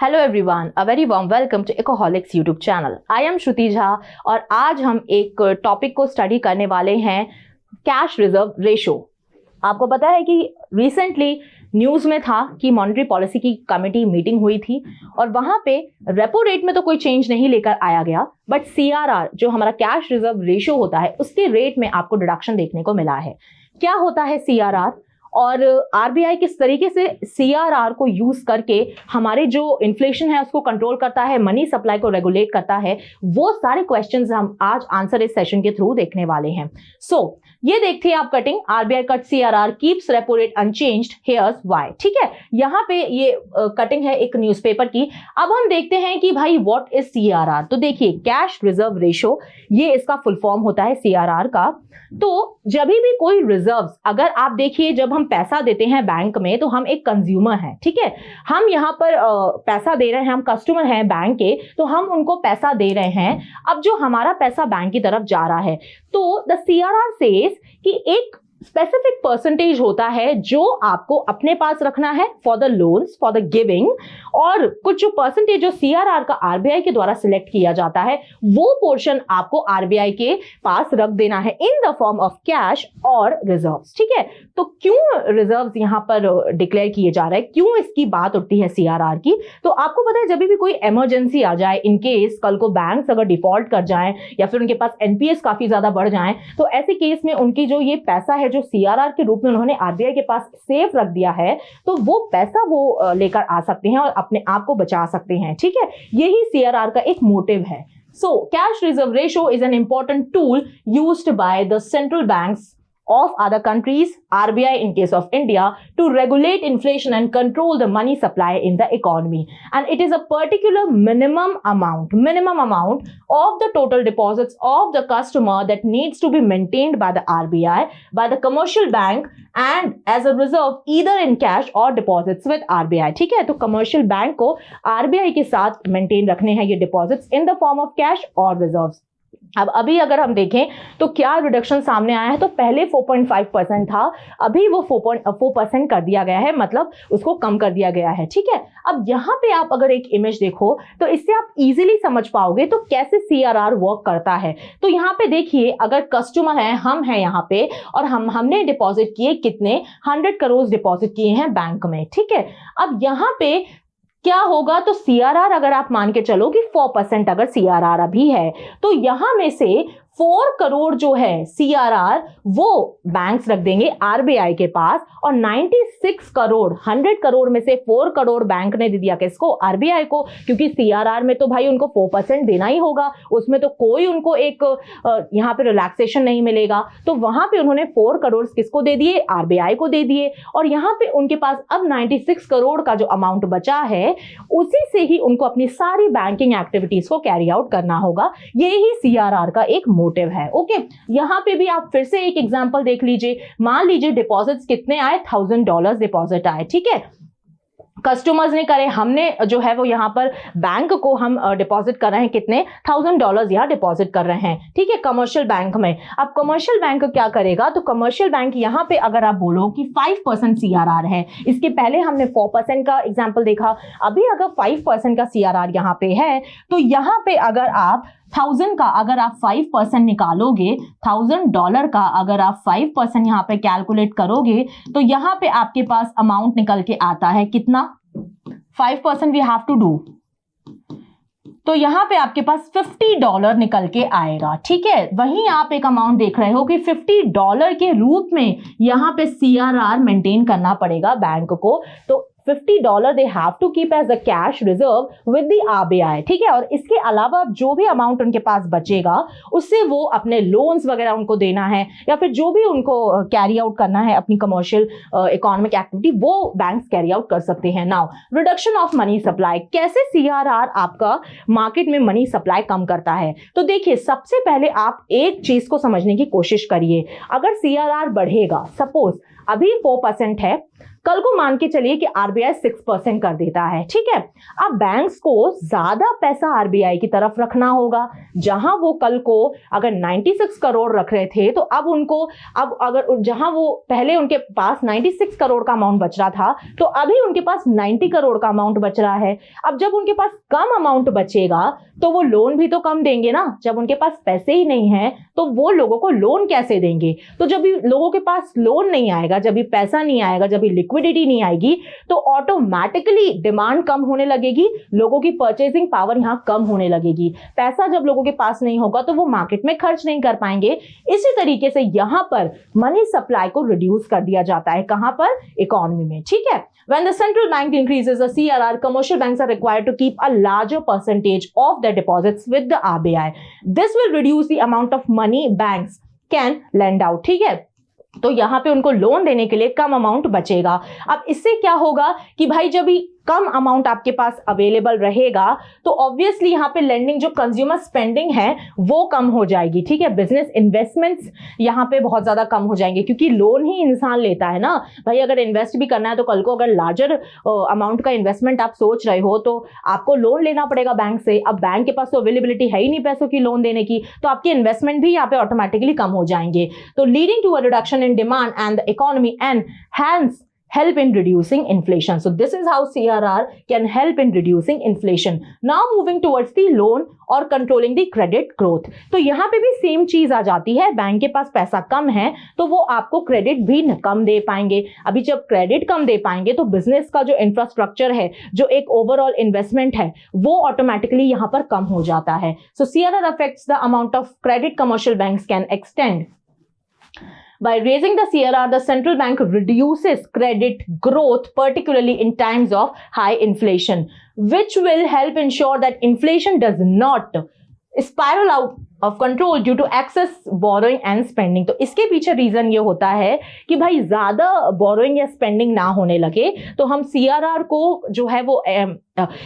Hello everyone, a very warm welcome to Ecoholics YouTube channel. I am Shruti Jha और आज हम एक टॉपिक को स्टडी करने वाले हैं, कैश रिजर्व रेशो। आपको पता है कि रिसेंटली न्यूज़ में था कि मॉनेटरी पॉलिसी की कमेटी मीटिंग हुई थी और वहां पे रेपो रेट में तो कोई चेंज नहीं लेकर आया गया, बट सीआरआर जो हमारा कैश रिजर्व रेशो होता है उसके रेट में आपको डिडक्शन देखने को मिला है। क्या होता है सीआरआर और आरबीआई किस तरीके से सीआरआर को यूज करके हमारे जो इन्फ्लेशन है उसको कंट्रोल करता है, मनी सप्लाई को रेगुलेट करता है, वो सारे क्वेश्चंस हम आज आंसर इस सेशन के थ्रू देखने वाले हैं। सो ये देखते हैं आप cutting, RBI cut CRR keeps repo rate unchanged, here's why. ठीक है, यहाँ पे ये कटिंग है एक न्यूज़पेपर की। अब हम देखते हैं कि भाई व्हाट इज सीआरआर। तो देखिए, कैश रिजर्व रेशो ये इसका फुल फॉर्म होता है सीआरआर का। तो जब भी कोई रिजर्व्स, अगर आप देखिए जब हम पैसा देते हैं बैंक में तो हम एक कंज्यूमर हैं, ठीक है, हम यहाँ पर पैसा दे रहे हैं, हम कस्टमर हैं बैंक के, तो हम उनको पैसा दे रहे हैं। अब जो हमारा पैसा बैंक की तरफ जा रहा है, तो द सीआरआर सेज कि एक स्पेसिफिक परसेंटेज होता है जो आपको अपने पास रखना है for the loans, for the giving, और कुछ जो परसेंटेज जो सीआरआर का आरबीआई के द्वारा सिलेक्ट किया जाता है वो पोर्शन आपको आरबीआई के पास रख देना है in the form of cash और रिजर्व्स। ठीक है, तो क्यों रिजर्व्स यहां पर डिक्लेयर किए जा रहे हैं, क्यों इसकी बात उठती है सीआरआर की? तो आपको पता है जब भी कोई इमरजेंसी आ जाए, इन केस कल को बैंक्स अगर डिफॉल्ट कर जाएं या फिर उनके पास एनपीएस काफी ज्यादा बढ़ जाएं, तो ऐसे केस में उनकी जो ये पैसा है जो सीआरआर के रूप में उन्होंने आरबीआई के पास सेफ रख दिया है, तो वो पैसा वो लेकर आ सकते हैं और अपने आप को बचा सकते हैं। ठीक है, यही सीआरआर का एक मोटिव है। So, cash reserve ratio is an important tool used by the central banks of other countries, RBI in case of India, to regulate inflation and control the money supply in the economy. And it is a particular minimum amount of the total deposits of the customer that needs to be maintained by the RBI, by the commercial bank, and as a reserve either in cash or deposits with RBI. ठीक है, तो commercial bank को RBI के साथ maintain रखने हैं ये deposits in the form of cash और रिजर्व्स। अब अभी अगर हम देखें तो क्या रिडक्शन सामने आया है, तो पहले 4.5% था, अभी वो 4% कर दिया गया है, मतलब उसको कम कर दिया गया है। ठीक है, अब यहाँ पे आप अगर एक इमेज देखो तो इससे आप इजीली समझ पाओगे तो कैसे सीआरआर वर्क करता है। तो यहाँ पे देखिए, अगर कस्टमर है, हम हैं यहाँ पे, और हमने डिपॉजिट किए कितने, 100 करोड़ डिपॉजिट किए हैं बैंक में। ठीक है, अब यहाँ पे क्या होगा, तो सीआरआर अगर आप मान के चलो कि 4% अगर सीआरआर अभी है, तो यहां में से 4 करोड़ जो है सीआरआर वो बैंक्स रख देंगे आरबीआई के पास, और 96 करोड़, 100 करोड़ में से 4 करोड़ बैंक ने दे दिया किसको, आरबीआई को, क्योंकि सीआरआर में तो भाई उनको 4% देना ही होगा, उसमें तो कोई उनको एक यहाँ पे रिलैक्सेशन नहीं मिलेगा। तो वहां पे उन्होंने 4 करोड़ किसको दे दिए, आरबीआई को दे दिए, और यहाँ पे उनके पास अब 96 करोड़ का जो अमाउंट बचा है उसी से ही उनको अपनी सारी बैंकिंग एक्टिविटीज को कैरी आउट करना होगा। यही सीआरआर का एक मोटिव है। ओके, यहां पे भी आप फिर से एक एग्जांपल देख लीजिए। मान लीजिए डिपॉजिट्स कितने आए, $1000 डिपॉजिट आए। ठीक है, कस्टमर्स ने करे, हमने जो है वो यहाँ पर बैंक को हम डिपॉजिट कर रहे हैं कितने, $1000 यहाँ डिपॉजिट कर रहे हैं। ठीक है, कमर्शियल बैंक में। अब कमर्शियल बैंक क्या करेगा, तो कमर्शियल बैंक यहाँ पे अगर आप बोलो कि 5% सीआरआर है, इसके पहले हमने 4% का एग्जाम्पल देखा, अभी अगर 5% का सीआरआर यहाँ पे है, तो यहाँ पे अगर आप 1000 का अगर आप 5% निकालोगे, $1000 का अगर आप 5% यहाँ पे कैलकुलेट करोगे, तो यहाँ पे आपके पास अमाउंट निकल के आता है कितना, 5% वी हैव टू डू, तो यहाँ पे आपके पास $50 निकल के आएगा। ठीक है, वहीं आप एक अमाउंट देख रहे हो कि $50 के रूप में यहाँ पे सीआरआर मेंटेन करना पड़ेगा बैंक को, तो $50 they have to keep as a cash reserve with the RBI। ठीक है, और इसके अलावा जो भी अमाउंट उनके पास बचेगा उससे वो अपने लोन्स वगैरह उनको देना है, या फिर जो भी उनको कैरी आउट करना है अपनी कमर्शियल इकोनॉमिक एक्टिविटी, वो बैंक्स कैरी आउट कर सकते हैं। Now, reduction of money supply, कैसे सीआरआर आपका मार्केट में मनी सप्लाई कम करता है? तो देखिए, सबसे पहले आप एक चीज को समझने की कोशिश करिए। अगर सीआरआर बढ़ेगा, सपोज अभी 4% है, कल को मान के चलिए कि आरबीआई 6% कर देता है, ठीक है। अब बैंक्स को ज्यादा पैसा आरबीआई की तरफ रखना होगा। जहां वो कल को अगर 96 करोड़ रख रहे थे, तो अब उनको, अब अगर जहां वो पहले उनके पास 96 करोड़ का अमाउंट बच रहा था, तो अभी उनके पास 90 करोड़ का अमाउंट बच रहा है। अब जब उनके पास कम अमाउंट बचेगा तो वो लोन भी तो कम देंगे ना। जब उनके पास पैसे ही नहीं है तो वो लोगों को लोन कैसे देंगे? तो जब भी लोगों के पास लोन नहीं आएगा, जब भी पैसा नहीं आएगा, जब भी लिक्विडिटी नहीं आएगी, तो ऑटोमेटिकली डिमांड कम होने लगेगी, लोगों की परचेसिंग पावर यहां कम होने लगेगी। पैसा जब लोगों के पास नहीं होगा तो वो मार्केट में खर्च नहीं कर पाएंगे। इसी तरीके से यहां पर मनी सप्लाई को रिड्यूस कर दिया जाता है। कहां पर? इकोनॉमी में, ठीक है। When the central bank increases the CRR, commercial banks are required to keep a larger percentage of their deposits with the RBI. This will reduce the amount of money banks can lend out, ठीक है। तो यहां पे उनको loan देने के लिए कम amount बचेगा। अब इससे क्या होगा कि भाई जब भी कम अमाउंट आपके पास अवेलेबल रहेगा तो ऑब्वियसली यहां पे लेंडिंग, जो कंज्यूमर स्पेंडिंग है वो कम हो जाएगी, ठीक है। बिजनेस इन्वेस्टमेंट्स यहां पे बहुत ज्यादा कम हो जाएंगे, क्योंकि लोन ही इंसान लेता है ना भाई। अगर इन्वेस्ट भी करना है तो कल को अगर लार्जर अमाउंट का इन्वेस्टमेंट आप सोच रहे हो तो आपको लोन लेना पड़ेगा बैंक से। अब बैंक के पास तो अवेलेबिलिटी है ही नहीं पैसों की लोन देने की, तो आपके इन्वेस्टमेंट भी यहाँ पे ऑटोमेटिकली कम हो जाएंगे। तो leading to a reduction in demand and the economy and hence help in reducing inflation. So this is how CRR can help in reducing inflation. Now moving towards the loan or controlling the credit growth. तो यहाँ पे भी same चीज आ जाती है। Bank के पास पैसा कम है तो वो आपको क्रेडिट भी कम दे पाएंगे। अभी जब क्रेडिट कम दे पाएंगे तो बिजनेस का जो इंफ्रास्ट्रक्चर है, जो एक ओवरऑल इन्वेस्टमेंट है, वो ऑटोमेटिकली यहाँ पर कम हो जाता है। So CRR affects the amount of credit commercial banks can extend. By raising the CRR, the central bank reduces credit growth, particularly in times of high inflation, which will help ensure that inflation does not spiral out of control due to excess borrowing and spending. तो इसके पीछे reason ये होता है कि भाई ज्यादा borrowing या स्पेंडिंग ना होने लगे, तो हम CRR को जो है वो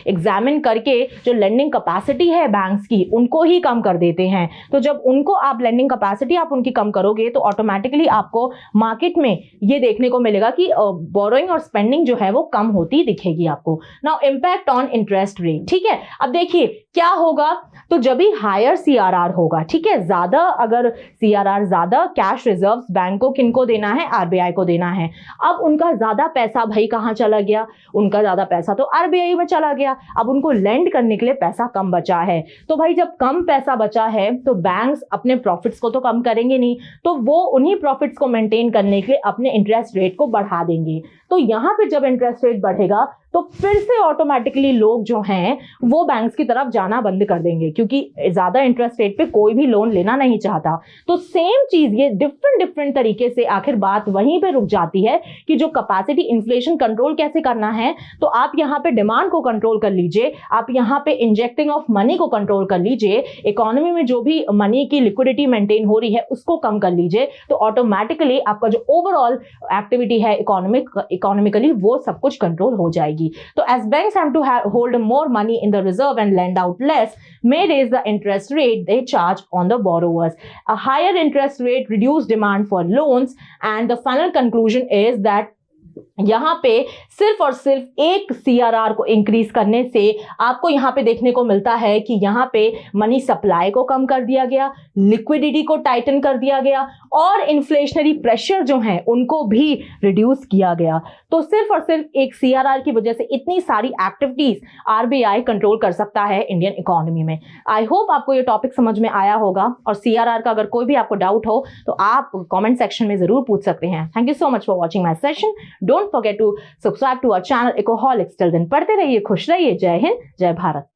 एग्जामिन करके जो लेंडिंग कैपेसिटी है बैंक्स की, उनको ही कम कर देते हैं। तो जब उनको आप लेंडिंग कैपेसिटी आप उनकी कम करोगे तो ऑटोमेटिकली आपको मार्केट में ये देखने को मिलेगा कि बोरोइंग और स्पेंडिंग जो है वो कम होती दिखेगी आपको। Now impact on interest rate, ठीक है। अब देखिए क्या होगा, तो जब भी हायर CRR होगा, ठीक है, ज्यादा अगर CRR ज्यादा कैश रिजर्व्स बैंक को किनको देना है? RBI को देना है। अब उनका ज्यादा पैसा भाई कहां चला गया? उनका ज्यादा पैसा तो RBI में चला गया। अब उनको लेंड करने के लिए पैसा कम बचा है। तो भाई जब कम पैसा बचा है तो बैंक्स अपने प्रॉफिट्स को तो कम करेंगे नहीं, तो वो उन्हीं प्रॉफिट्स को मेंटेन करने के लिए अपने इंटरेस्ट रेट को बढ़ा देंगे। तो यहां पे जब इंटरेस्ट रेट बढ़ेगा तो फिर से ऑटोमेटिकली लोग जो हैं वो बैंक्स की तरफ जाना बंद कर देंगे, क्योंकि ज्यादा इंटरेस्ट रेट पे कोई भी लोन लेना नहीं चाहता। तो सेम चीज ये डिफरेंट तरीके से आखिर बात वहीं पे रुक जाती है कि जो कैपेसिटी इन्फ्लेशन कंट्रोल कैसे करना है, तो आप यहाँ पे डिमांड को कंट्रोल कर लीजिए, आप यहाँ पे इंजेक्टिंग ऑफ मनी को कंट्रोल कर लीजिए, इकोनॉमी में जो भी मनी की लिक्विडिटी मेंटेन हो रही है उसको कम कर लीजिए, तो ऑटोमेटिकली आपका जो ओवरऑल एक्टिविटी है इकोनॉमिकली वो सब कुछ कंट्रोल हो जाएगी। So as banks have to hold more money in the reserve and lend out less, may raise the interest rate they charge on the borrowers. A higher interest rate reduces demand for loans, and the final conclusion is that यहां पे सिर्फ और सिर्फ एक CRR को increase करने से आपको यहां पे देखने को मिलता है कि यहां पे मनी सप्लाई को कम कर दिया गया, लिक्विडिटी को टाइटन कर दिया गया और इन्फ्लेशनरी प्रेशर जो हैं उनको भी रिड्यूस किया गया। तो सिर्फ और सिर्फ एक CRR की वजह से इतनी सारी एक्टिविटीज RBI कंट्रोल कर सकता है इंडियन इकोनॉमी में। आई होप आपको ये टॉपिक समझ में आया होगा, और CRR का अगर कोई भी आपको डाउट हो तो आप कमेंट सेक्शन में जरूर पूछ सकते हैं। Thank you so much for watching my session. Don't forget to subscribe to our channel Ecoholics. Till then, पढ़ते रहिए, खुश रहिए। जय हिंद, जय भारत।